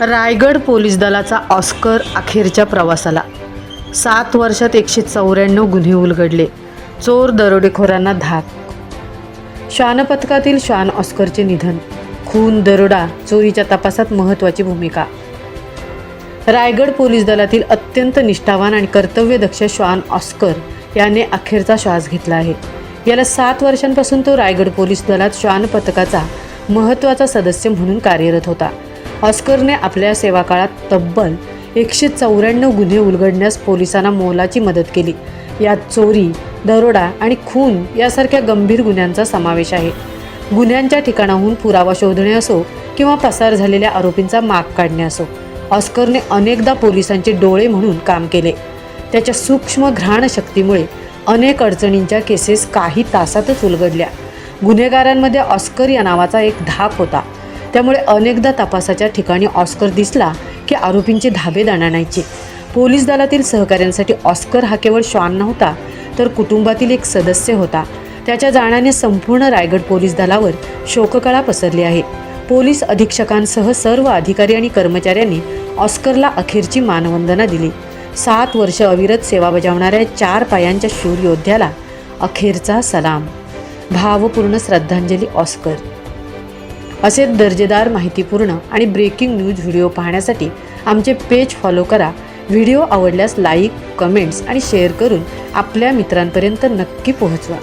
Raigad police दलाचा Oscar अखेरच्या प्रवासाला 7 वर्षात 194 गुन्हे उलगडले, चोर दरोडेखोरांना धाक. श्वान पथकातील श्वान ऑस्करचे निधन, खून दरोडा चोरीच्या तपासात महत्त्वाची भूमिका. रायगड पोलीस दलातील अत्यंत निष्ठावान आणि कर्तव्यदक्ष श्वान ऑस्कर याने अखेरचा श्वास घेतला आहे. गेल्या 7 वर्षांपासून तो रायगड पोलीस दलात श्वान पथकाचा महत्त्वाचा सदस्य म्हणून कार्यरत होता. ऑस्करने आपल्या सेवाकाळात तब्बल 194 गुन्हे उलगडण्यास पोलिसांना मोलाची मदत केली. यात चोरी, दरोडा आणि खून यासारख्या गंभीर गुन्ह्यांचा समावेश आहे. गुन्ह्यांच्या ठिकाणाहून पुरावा शोधणे असो किंवा पसार झालेल्या आरोपींचा माग काढणे असो, ऑस्करने अनेकदा पोलिसांचे डोळे म्हणून काम केले. त्याच्या सूक्ष्म घ्राण शक्तीमुळे अनेक अडचणींच्या केसेस काही तासातच उलगडल्या. गुन्हेगारांमध्ये ऑस्कर या नावाचा एक धाक होता. त्यामुळे अनेकदा तपासाच्या ठिकाणी ऑस्कर दिसला की आरोपींचे धाबे दणाणायचे. पोलीस दलातील सहकाऱ्यांसाठी ऑस्कर हा केवळ श्वान नव्हता, तर कुटुंबातील एक सदस्य होता. त्याच्या जाण्याने संपूर्ण रायगड पोलीस दलावर शोककळा पसरली आहे. पोलीस अधीक्षकांसह सर्व अधिकारी आणि कर्मचाऱ्यांनी ऑस्करला अखेरची मानवंदना दिली. 7 वर्ष अविरत सेवा बजावणाऱ्या 4 पायांच्या शूर योद्ध्याला अखेरचा सलाम. भावपूर्ण श्रद्धांजली ऑस्कर. असे दर्जेदार, माहितीपूर्ण आणि ब्रेकिंग न्यूज व्हिडिओ पाहण्यासाठी आमचे पेज फॉलो करा. व्हिडिओ आवडल्यास लाईक, कमेंट्स आणि शेअर करून आपल्या मित्रांपर्यंत नक्की पोहोचवा.